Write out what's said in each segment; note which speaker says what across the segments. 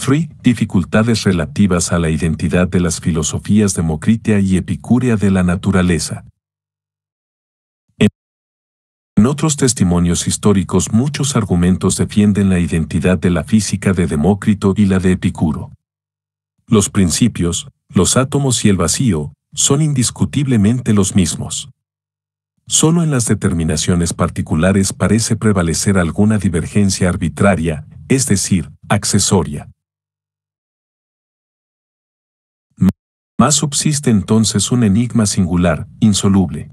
Speaker 1: 3. Dificultades relativas a la identidad de las filosofías democrítea y epicúrea de la naturaleza. En otros testimonios históricos muchos argumentos defienden la identidad de la física de Demócrito y la de Epicuro. Los principios, los átomos y el vacío, son indiscutiblemente los mismos. Solo en las determinaciones particulares parece prevalecer alguna divergencia arbitraria, es decir, accesoria. Más subsiste entonces un enigma singular, insoluble.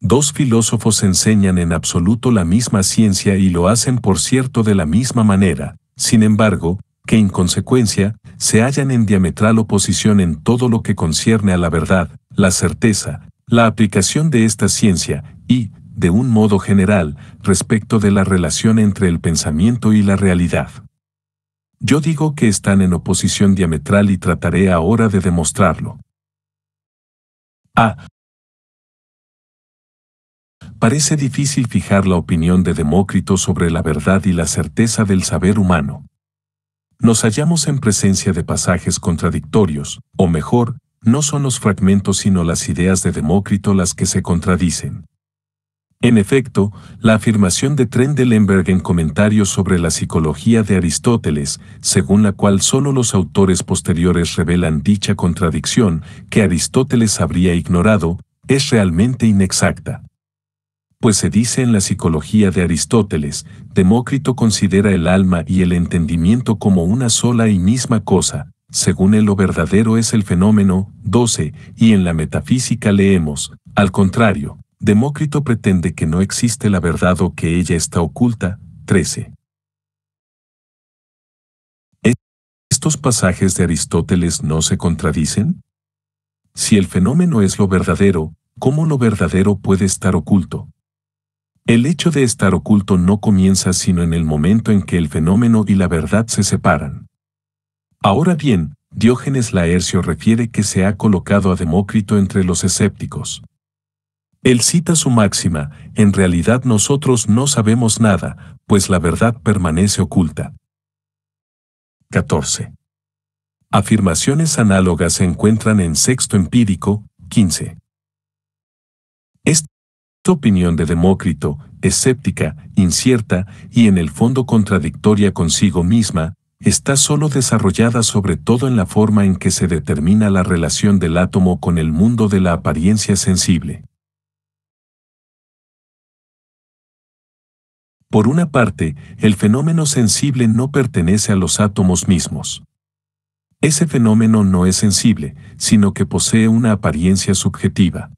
Speaker 1: Dos filósofos enseñan en absoluto la misma ciencia y lo hacen por cierto de la misma manera, sin embargo, que en consecuencia, se hallan en diametral oposición en todo lo que concierne a la verdad, la certeza, la aplicación de esta ciencia y, de un modo general, respecto de la relación entre el pensamiento y la realidad. Yo digo que están en oposición diametral y trataré ahora de demostrarlo. A. Parece difícil fijar la opinión de Demócrito sobre la verdad y la certeza del saber humano. Nos hallamos en presencia de pasajes contradictorios, o mejor, no son los fragmentos sino las ideas de Demócrito las que se contradicen. En efecto, la afirmación de Trendelenburg en comentarios sobre la psicología de Aristóteles, según la cual solo los autores posteriores revelan dicha contradicción que Aristóteles habría ignorado, es realmente inexacta. Pues se dice en la psicología de Aristóteles, Demócrito considera el alma y el entendimiento como una sola y misma cosa, según él lo verdadero es el fenómeno, 12, y en la metafísica leemos, al contrario, Demócrito pretende que no existe la verdad o que ella está oculta, 13. ¿Estos pasajes de Aristóteles no se contradicen? Si el fenómeno es lo verdadero, ¿cómo lo verdadero puede estar oculto? El hecho de estar oculto no comienza sino en el momento en que el fenómeno y la verdad se separan. Ahora bien, Diógenes Laercio refiere que se ha colocado a Demócrito entre los escépticos. Él cita su máxima, en realidad nosotros no sabemos nada, pues la verdad permanece oculta. 14. Afirmaciones análogas se encuentran en Sexto Empírico, 15. Esta opinión de Demócrito, escéptica, incierta y en el fondo contradictoria consigo misma, está solo desarrollada sobre todo en la forma en que se determina la relación del átomo con el mundo de la apariencia sensible. Por una parte, el fenómeno sensible no pertenece a los átomos mismos. Ese fenómeno no es sensible, sino que posee una apariencia subjetiva.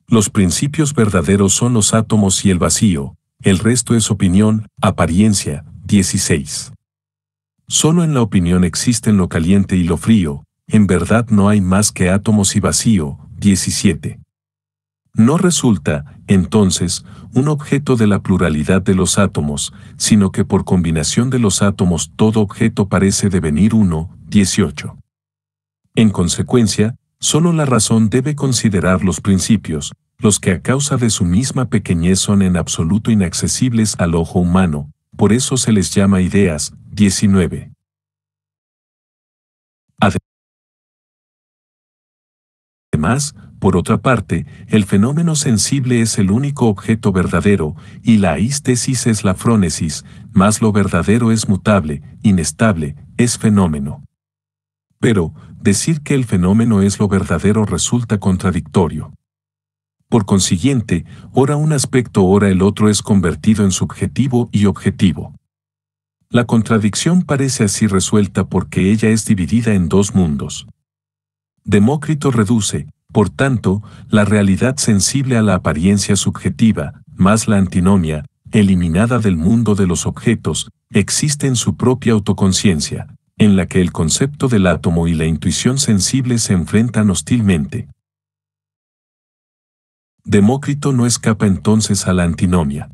Speaker 1: Los principios verdaderos son los átomos y el vacío, el resto es opinión, apariencia, 16. Solo en la opinión existen lo caliente y lo frío, en verdad no hay más que átomos y vacío, 17. No resulta, entonces, un objeto de la pluralidad de los átomos, sino que por combinación de los átomos todo objeto parece devenir uno, 18. En consecuencia, solo la razón debe considerar los principios, los que a causa de su misma pequeñez son en absoluto inaccesibles al ojo humano, por eso se les llama ideas, 19. Además, por otra parte, el fenómeno sensible es el único objeto verdadero, y la aístesis es la frónesis, mas lo verdadero es mutable, inestable, es fenómeno. Pero, decir que el fenómeno es lo verdadero resulta contradictorio. Por consiguiente, ora un aspecto ora el otro es convertido en subjetivo y objetivo. La contradicción parece así resuelta porque ella es dividida en dos mundos. Demócrito reduce, por tanto, la realidad sensible a la apariencia subjetiva, más la antinomia, eliminada del mundo de los objetos, existe en su propia autoconciencia, en la que el concepto del átomo y la intuición sensible se enfrentan hostilmente. Demócrito no escapa entonces a la antinomia.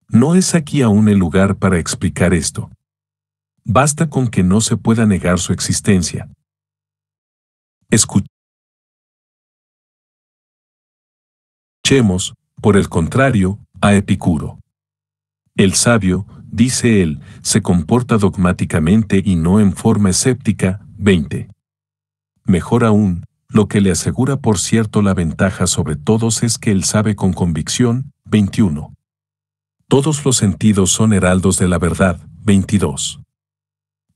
Speaker 1: No es aquí aún el lugar para explicar esto. Basta con que no se pueda negar su existencia. Escuchemos, por el contrario, a Epicuro. El sabio, dice él, se comporta dogmáticamente y no en forma escéptica. 20. Mejor aún, lo que le asegura por cierto la ventaja sobre todos es que él sabe con convicción. 21. Todos los sentidos son heraldos de la verdad. 22.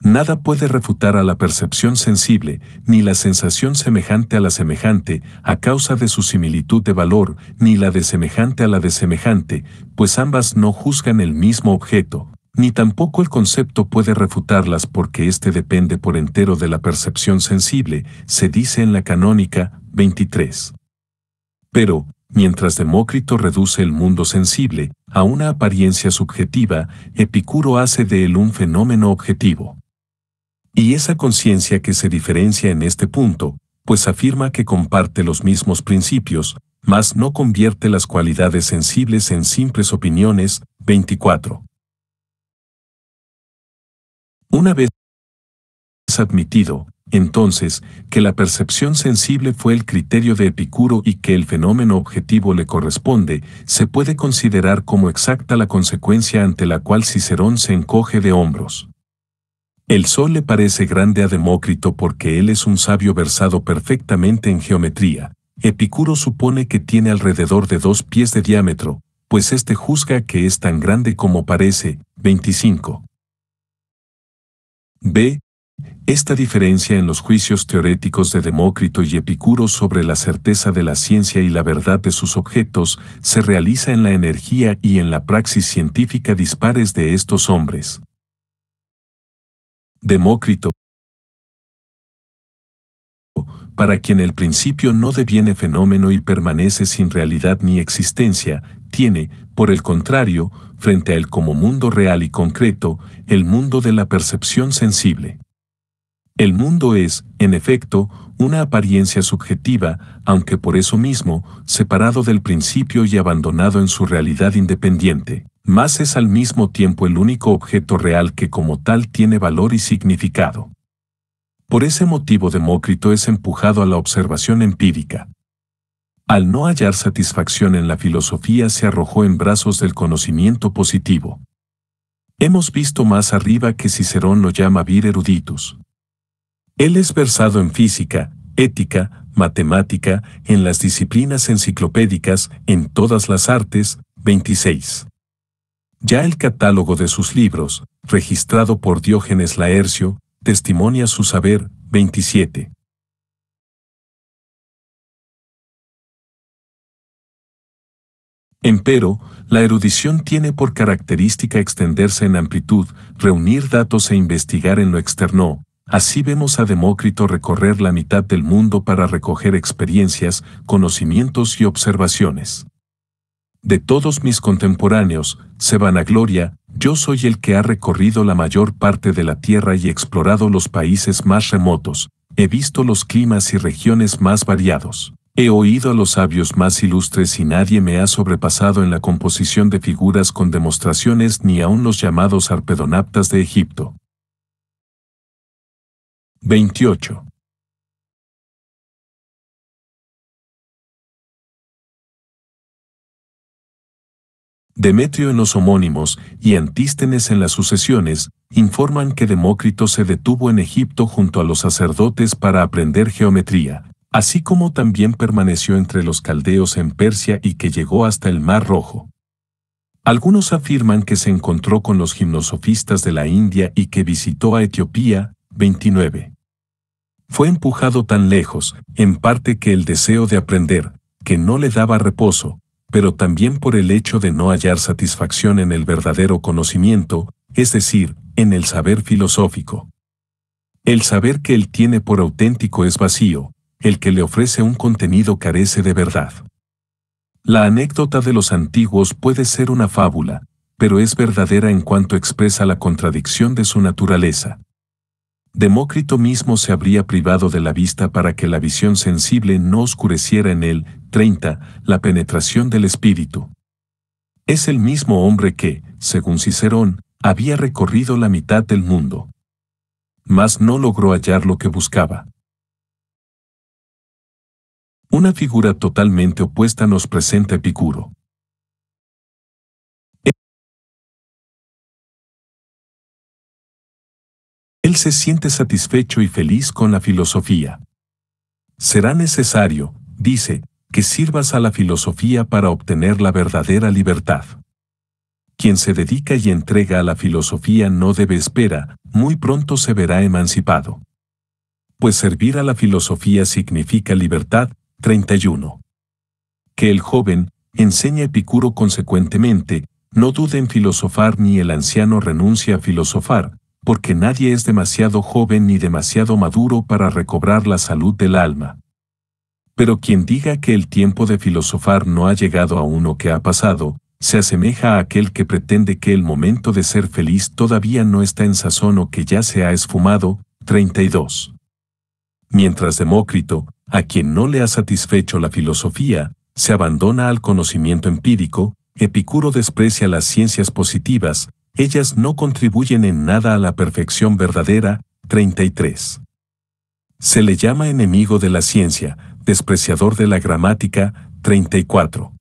Speaker 1: Nada puede refutar a la percepción sensible, ni la sensación semejante a la semejante, a causa de su similitud de valor, ni la de semejante a la de semejante, pues ambas no juzgan el mismo objeto, ni tampoco el concepto puede refutarlas porque éste depende por entero de la percepción sensible, se dice en la canónica. 23. Pero, mientras Demócrito reduce el mundo sensible a una apariencia subjetiva, Epicuro hace de él un fenómeno objetivo. Y esa conciencia que se diferencia en este punto, pues afirma que comparte los mismos principios, mas no convierte las cualidades sensibles en simples opiniones. 24. Una vez admitido, entonces, que la percepción sensible fue el criterio de Epicuro y que el fenómeno objetivo le corresponde, se puede considerar como exacta la consecuencia ante la cual Cicerón se encoge de hombros. El sol le parece grande a Demócrito porque él es un sabio versado perfectamente en geometría. Epicuro supone que tiene alrededor de 2 pies de diámetro, pues éste juzga que es tan grande como parece. 25. B. Esta diferencia en los juicios teoréticos de Demócrito y Epicuro sobre la certeza de la ciencia y la verdad de sus objetos se realiza en la energía y en la praxis científica dispares de estos hombres. Demócrito, para quien el principio no deviene fenómeno y permanece sin realidad ni existencia, tiene, por el contrario, frente a él como mundo real y concreto, el mundo de la percepción sensible. El mundo es, en efecto, una apariencia subjetiva, aunque por eso mismo, separado del principio y abandonado en su realidad independiente, mas es al mismo tiempo el único objeto real que como tal tiene valor y significado. Por ese motivo Demócrito es empujado a la observación empírica. Al no hallar satisfacción en la filosofía se arrojó en brazos del conocimiento positivo. Hemos visto más arriba que Cicerón lo llama vir eruditus. Él es versado en física, ética, matemática, en las disciplinas enciclopédicas, en todas las artes. 26. Ya el catálogo de sus libros, registrado por Diógenes Laercio, testimonia su saber. 27. Empero, la erudición tiene por característica extenderse en amplitud, reunir datos e investigar en lo externo. Así vemos a Demócrito recorrer la mitad del mundo para recoger experiencias, conocimientos y observaciones. De todos mis contemporáneos, se vanagloria, yo soy el que ha recorrido la mayor parte de la tierra y explorado los países más remotos, he visto los climas y regiones más variados. He oído a los sabios más ilustres y nadie me ha sobrepasado en la composición de figuras con demostraciones ni aun los llamados arpedonaptas de Egipto. 28. Demetrio en los homónimos y Antístenes en las sucesiones informan que Demócrito se detuvo en Egipto junto a los sacerdotes para aprender geometría, así como también permaneció entre los caldeos en Persia y que llegó hasta el Mar Rojo. Algunos afirman que se encontró con los gimnosofistas de la India y que visitó a Etiopía. 29. Fue empujado tan lejos, en parte que el deseo de aprender, que no le daba reposo, pero también por el hecho de no hallar satisfacción en el verdadero conocimiento, es decir, en el saber filosófico. El saber que él tiene por auténtico es vacío, el que le ofrece un contenido carece de verdad. La anécdota de los antiguos puede ser una fábula, pero es verdadera en cuanto expresa la contradicción de su naturaleza. Demócrito mismo se habría privado de la vista para que la visión sensible no oscureciera en él. 30. La penetración del espíritu. Es el mismo hombre que, según Cicerón, había recorrido la mitad del mundo. Mas no logró hallar lo que buscaba. Una figura totalmente opuesta nos presenta Epicuro. Él se siente satisfecho y feliz con la filosofía. Será necesario, dice, que sirvas a la filosofía para obtener la verdadera libertad. Quien se dedica y entrega a la filosofía no debe esperar, muy pronto se verá emancipado. Pues servir a la filosofía significa libertad. 31. Que el joven, enseña Epicuro consecuentemente, no dude en filosofar ni el anciano renuncie a filosofar, porque nadie es demasiado joven ni demasiado maduro para recobrar la salud del alma. Pero quien diga que el tiempo de filosofar no ha llegado aún o que ha pasado, se asemeja a aquel que pretende que el momento de ser feliz todavía no está en sazón o que ya se ha esfumado. 32. Mientras Demócrito, a quien no le ha satisfecho la filosofía, se abandona al conocimiento empírico, Epicuro desprecia las ciencias positivas, ellas no contribuyen en nada a la perfección verdadera. 33. Se le llama enemigo de la ciencia, despreciador de la gramática. 34.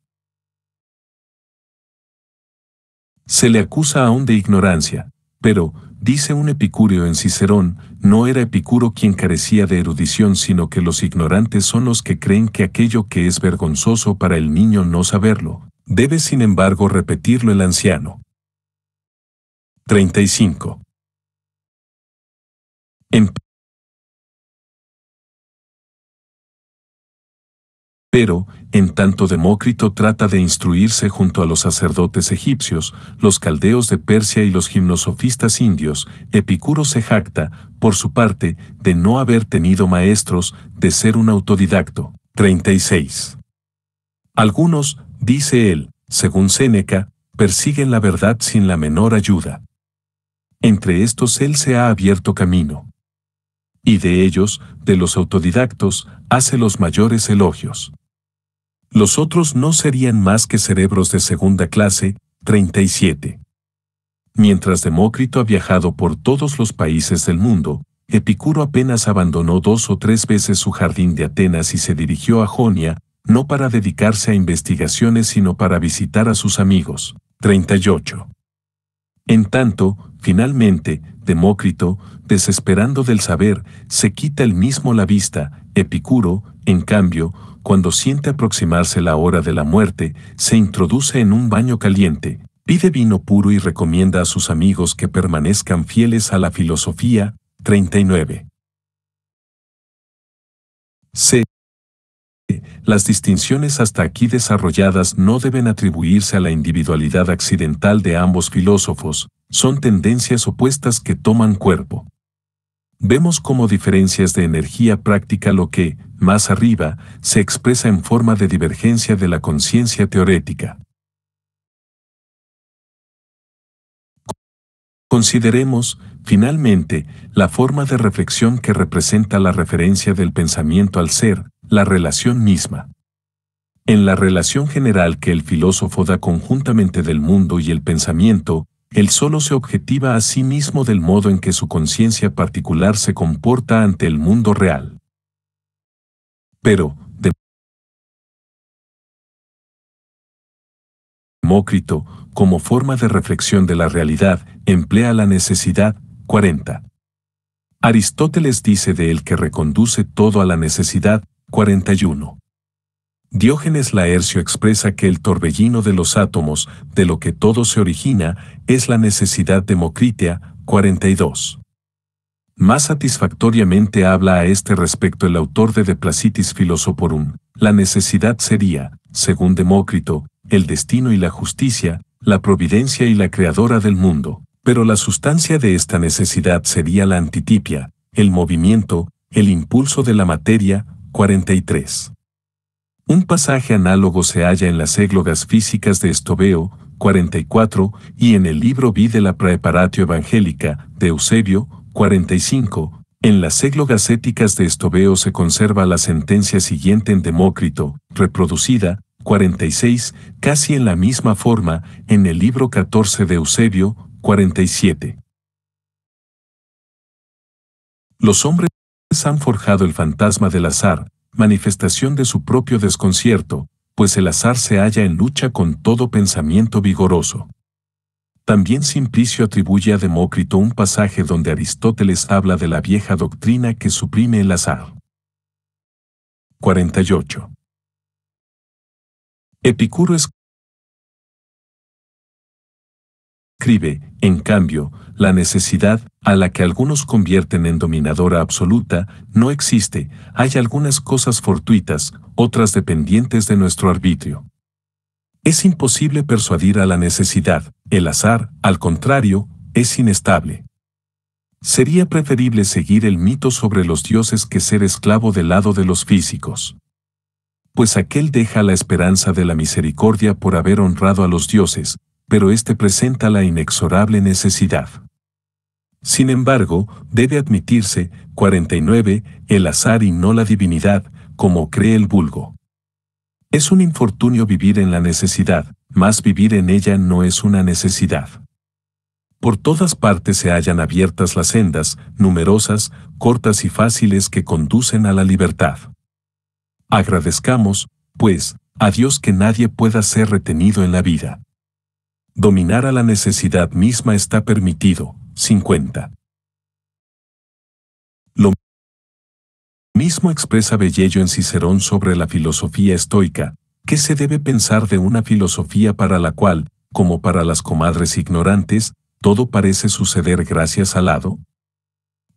Speaker 1: Se le acusa aún de ignorancia, pero, dice un epicúreo en Cicerón, no era Epicuro quien carecía de erudición, sino que los ignorantes son los que creen que aquello que es vergonzoso para el niño no saberlo, debe sin embargo repetirlo el anciano. 35. Pero, en tanto Demócrito trata de instruirse junto a los sacerdotes egipcios, los caldeos de Persia y los gimnosofistas indios, Epicuro se jacta, por su parte, de no haber tenido maestros, de ser un autodidacto. 36. Algunos, dice él, según Séneca, persiguen la verdad sin la menor ayuda. Entre estos él se ha abierto camino. Y de ellos, de los autodidactos, hace los mayores elogios. Los otros no serían más que cerebros de segunda clase. 37. Mientras Demócrito ha viajado por todos los países del mundo, Epicuro apenas abandonó 2 o 3 veces su jardín de Atenas y se dirigió a Jonia, no para dedicarse a investigaciones sino para visitar a sus amigos. 38. En tanto, finalmente, Demócrito, desesperando del saber, se quita él mismo la vista. Epicuro, en cambio, cuando siente aproximarse la hora de la muerte, se introduce en un baño caliente, pide vino puro y recomienda a sus amigos que permanezcan fieles a la filosofía. 39. C. Las distinciones hasta aquí desarrolladas no deben atribuirse a la individualidad accidental de ambos filósofos, son tendencias opuestas que toman cuerpo. Vemos como diferencias de energía práctica lo que, más arriba, se expresa en forma de divergencia de la conciencia teorética. Consideremos, finalmente, la forma de reflexión que representa la referencia del pensamiento al ser, la relación misma. En la relación general que el filósofo da conjuntamente del mundo y el pensamiento, él solo se objetiva a sí mismo del modo en que su conciencia particular se comporta ante el mundo real. Pero, Demócrito, como forma de reflexión de la realidad, emplea la necesidad. 40. Aristóteles dice de él que reconduce todo a la necesidad. 41. Diógenes Laercio expresa que el torbellino de los átomos, de lo que todo se origina, es la necesidad democrítea. 42. Más satisfactoriamente habla a este respecto el autor de De Placitis Philosophorum. La necesidad sería, según Demócrito, el destino y la justicia, la providencia y la creadora del mundo, pero la sustancia de esta necesidad sería la antitipia, el movimiento, el impulso de la materia. 43. Un pasaje análogo se halla en las églogas físicas de Estobeo. 44, y en el libro Vi de la Praeparatio Evangelica, de Eusebio. 45, en las églogas éticas de Estobeo se conserva la sentencia siguiente en Demócrito, reproducida. 46, casi en la misma forma, en el libro 14 de Eusebio. 47. Los hombres han forjado el fantasma del azar, manifestación de su propio desconcierto, pues el azar se halla en lucha con todo pensamiento vigoroso. También Simplicio atribuye a Demócrito un pasaje donde Aristóteles habla de la vieja doctrina que suprime el azar. 48. Epicuro escribe, en cambio, la necesidad, a la que algunos convierten en dominadora absoluta, no existe, hay algunas cosas fortuitas, otras dependientes de nuestro arbitrio. Es imposible persuadir a la necesidad, el azar, al contrario, es inestable. Sería preferible seguir el mito sobre los dioses que ser esclavo del lado de los físicos. Pues aquel deja la esperanza de la misericordia por haber honrado a los dioses, pero éste presenta la inexorable necesidad. Sin embargo, debe admitirse, 49, el azar y no la divinidad, como cree el vulgo. Es un infortunio vivir en la necesidad, mas vivir en ella no es una necesidad. Por todas partes se hallan abiertas las sendas, numerosas, cortas y fáciles que conducen a la libertad. Agradezcamos, pues, a Dios que nadie pueda ser retenido en la vida. Dominar a la necesidad misma está permitido. 50. Lo mismo expresa Bellello en Cicerón sobre la filosofía estoica, que se debe pensar de una filosofía para la cual, como para las comadres ignorantes, todo parece suceder gracias al hado.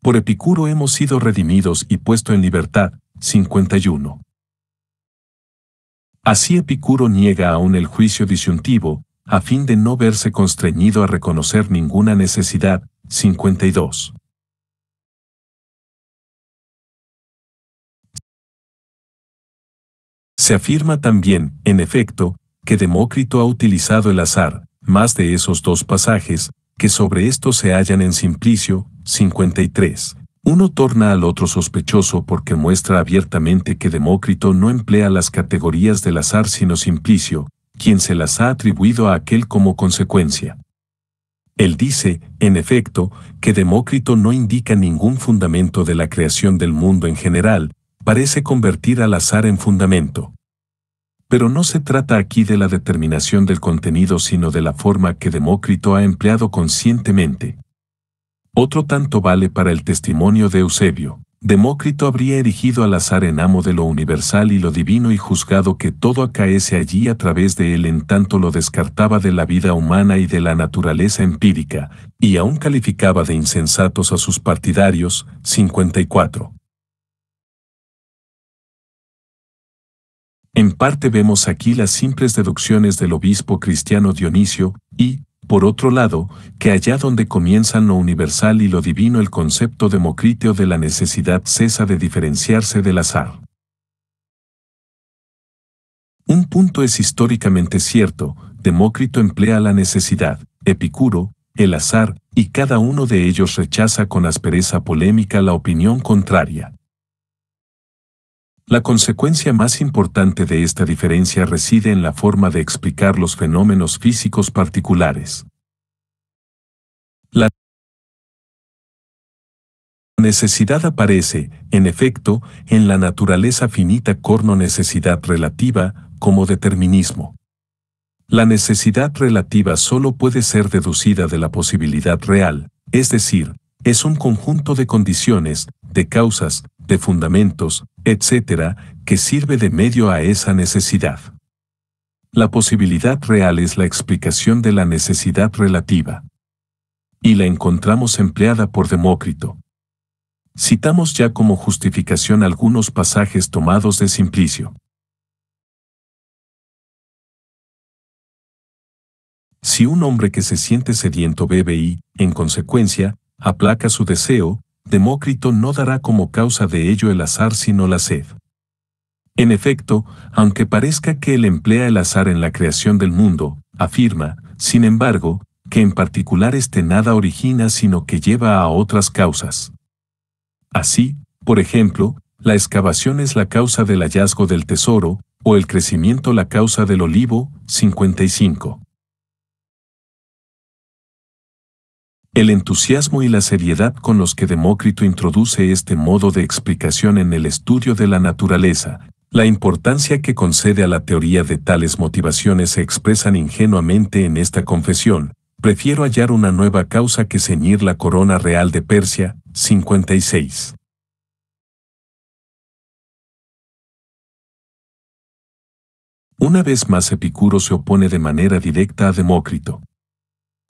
Speaker 1: Por Epicuro hemos sido redimidos y puesto en libertad. 51. Así Epicuro niega aún el juicio disyuntivo, a fin de no verse constreñido a reconocer ninguna necesidad. 52. Se afirma también, en efecto, que Demócrito ha utilizado el azar, más de esos dos pasajes, que sobre esto se hallan en Simplicio. 53. Uno torna al otro sospechoso porque muestra abiertamente que Demócrito no emplea las categorías del azar sino Simplicio, quien se las ha atribuido a aquel como consecuencia. Él dice, en efecto, que Demócrito no indica ningún fundamento de la creación del mundo en general, parece convertir al azar en fundamento. Pero no se trata aquí de la determinación del contenido sino de la forma que Demócrito ha empleado conscientemente. Otro tanto vale para el testimonio de Eusebio. Demócrito habría erigido al azar en amo de lo universal y lo divino y juzgado que todo acaece allí a través de él en tanto lo descartaba de la vida humana y de la naturaleza empírica, y aún calificaba de insensatos a sus partidarios. 54. En parte vemos aquí las simples deducciones del obispo cristiano Dionisio, y, por otro lado, que allá donde comienzan lo universal y lo divino el concepto democriteo de la necesidad cesa de diferenciarse del azar. Un punto es históricamente cierto, Demócrito emplea la necesidad, Epicuro, el azar, y cada uno de ellos rechaza con aspereza polémica la opinión contraria. La consecuencia más importante de esta diferencia reside en la forma de explicar los fenómenos físicos particulares. La necesidad aparece, en efecto, en la naturaleza finita corno necesidad relativa, como determinismo. La necesidad relativa solo puede ser deducida de la posibilidad real, es decir, es un conjunto de condiciones, de causas, de fundamentos, etc., que sirve de medio a esa necesidad. La posibilidad real es la explicación de la necesidad relativa. Y la encontramos empleada por Demócrito. Citamos ya como justificación algunos pasajes tomados de Simplicio. Si un hombre que se siente sediento bebe y, en consecuencia, aplaca su deseo, Demócrito no dará como causa de ello el azar sino la sed. En efecto, aunque parezca que él emplea el azar en la creación del mundo, afirma, sin embargo, que en particular este nada origina sino que lleva a otras causas. Así, por ejemplo, la excavación es la causa del hallazgo del tesoro, o el crecimiento la causa del olivo. 55. El entusiasmo y la seriedad con los que Demócrito introduce este modo de explicación en el estudio de la naturaleza, la importancia que concede a la teoría de tales motivaciones se expresan ingenuamente en esta confesión, Prefiero hallar una nueva causa que ceñir la corona real de Persia. 56. Una vez más Epicuro se opone de manera directa a Demócrito.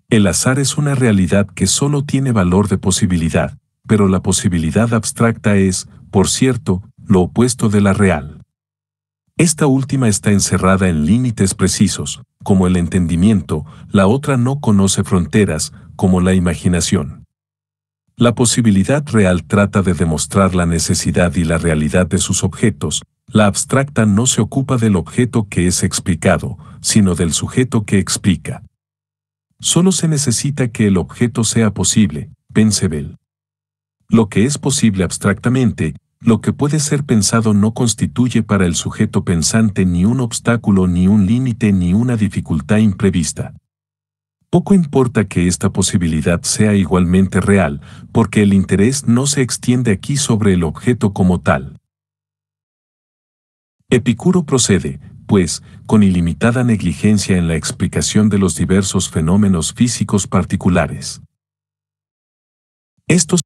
Speaker 1: El azar es una realidad que solo tiene valor de posibilidad, pero la posibilidad abstracta es, por cierto, lo opuesto de la real. Esta última está encerrada en límites precisos, como el entendimiento, la otra no conoce fronteras, como la imaginación. La posibilidad real trata de demostrar la necesidad y la realidad de sus objetos, la abstracta no se ocupa del objeto que es explicado, sino del sujeto que explica. Solo se necesita que el objeto sea posible, pense Bell. Lo que es posible abstractamente, lo que puede ser pensado no constituye para el sujeto pensante ni un obstáculo ni un límite ni una dificultad imprevista. Poco importa que esta posibilidad sea igualmente real, porque el interés no se extiende aquí sobre el objeto como tal. Epicuro procede, pues, con ilimitada negligencia en la explicación de los diversos fenómenos físicos particulares. Esto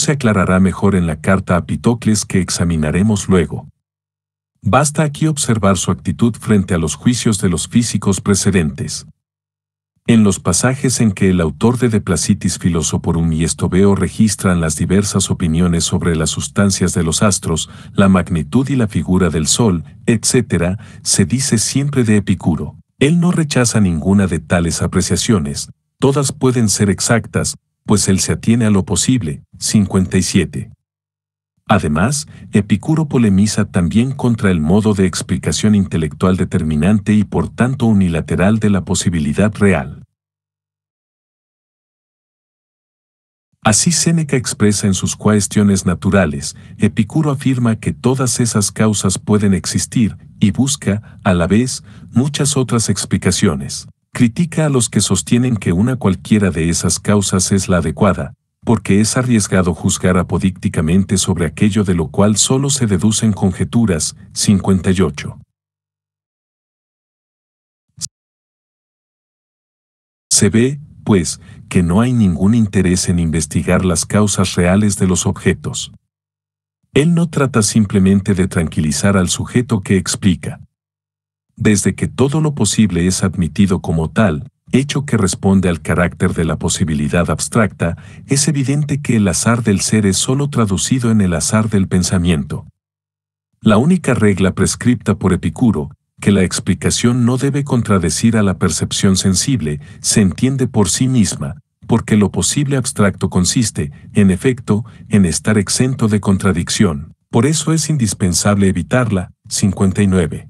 Speaker 1: se aclarará mejor en la carta a Pitocles que examinaremos luego. Basta aquí observar su actitud frente a los juicios de los físicos precedentes. En los pasajes en que el autor de De Placitis Philosophorum y Estobeo registran las diversas opiniones sobre las sustancias de los astros, la magnitud y la figura del Sol, etc., se dice siempre de Epicuro. Él no rechaza ninguna de tales apreciaciones, todas pueden ser exactas, pues él se atiene a lo posible. 57. Además, Epicuro polemiza también contra el modo de explicación intelectual determinante y por tanto unilateral de la posibilidad real. Así Séneca expresa en sus Cuestiones Naturales, Epicuro afirma que todas esas causas pueden existir, y busca, a la vez, muchas otras explicaciones. Critica a los que sostienen que una cualquiera de esas causas es la adecuada, porque es arriesgado juzgar apodícticamente sobre aquello de lo cual solo se deducen conjeturas. 58. Se ve, pues, que no hay ningún interés en investigar las causas reales de los objetos. Él no trata simplemente de tranquilizar al sujeto que explica. Desde que todo lo posible es admitido como tal, hecho que responde al carácter de la posibilidad abstracta, es evidente que el azar del ser es solo traducido en el azar del pensamiento. La única regla prescripta por Epicuro, que la explicación no debe contradecir a la percepción sensible, se entiende por sí misma, porque lo posible abstracto consiste, en efecto, en estar exento de contradicción. Por eso es indispensable evitarla. 59.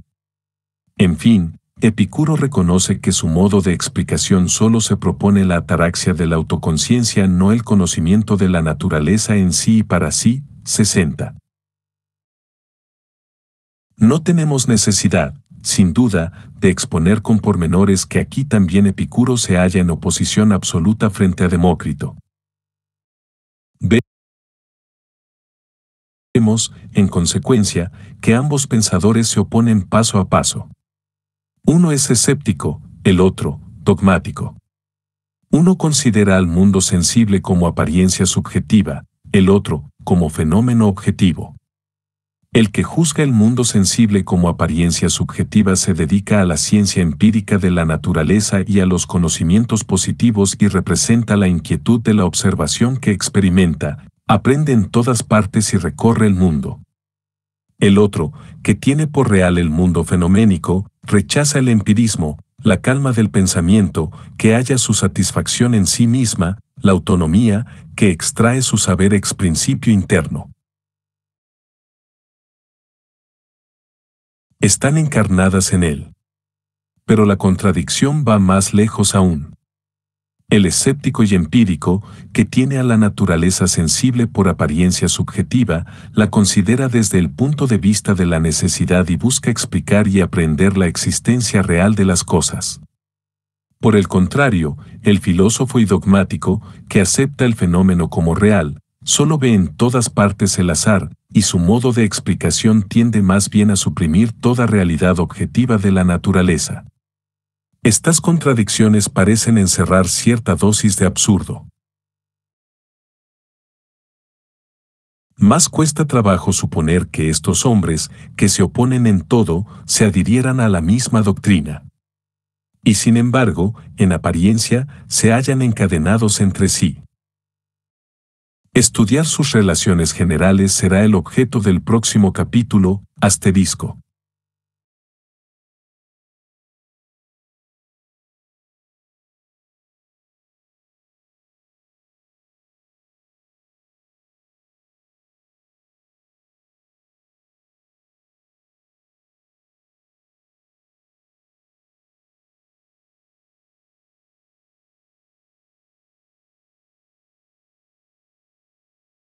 Speaker 1: En fin, Epicuro reconoce que su modo de explicación solo se propone la ataraxia de la autoconciencia, no el conocimiento de la naturaleza en sí y para sí. 60. No tenemos necesidad, sin duda, de exponer con pormenores que aquí también Epicuro se halla en oposición absoluta frente a Demócrito. Vemos, en consecuencia, que ambos pensadores se oponen paso a paso. Uno es escéptico, el otro, dogmático. Uno considera al mundo sensible como apariencia subjetiva, el otro, como fenómeno objetivo. El que juzga el mundo sensible como apariencia subjetiva se dedica a la ciencia empírica de la naturaleza y a los conocimientos positivos y representa la inquietud de la observación que experimenta, aprende en todas partes y recorre el mundo. El otro, que tiene por real el mundo fenoménico, rechaza el empirismo, la calma del pensamiento, que halla su satisfacción en sí misma, la autonomía, que extrae su saber ex principio interno. Están encarnadas en él. Pero la contradicción va más lejos aún. El escéptico y empírico, que tiene a la naturaleza sensible por apariencia subjetiva, la considera desde el punto de vista de la necesidad y busca explicar y aprender la existencia real de las cosas. Por el contrario, el filósofo y dogmático, que acepta el fenómeno como real, solo ve en todas partes el azar, y su modo de explicación tiende más bien a suprimir toda realidad objetiva de la naturaleza. Estas contradicciones parecen encerrar cierta dosis de absurdo. Más cuesta trabajo suponer que estos hombres, que se oponen en todo, se adhirieran a la misma doctrina. Y sin embargo, en apariencia, se hallan encadenados entre sí. Estudiar sus relaciones generales será el objeto del próximo capítulo, asterisco.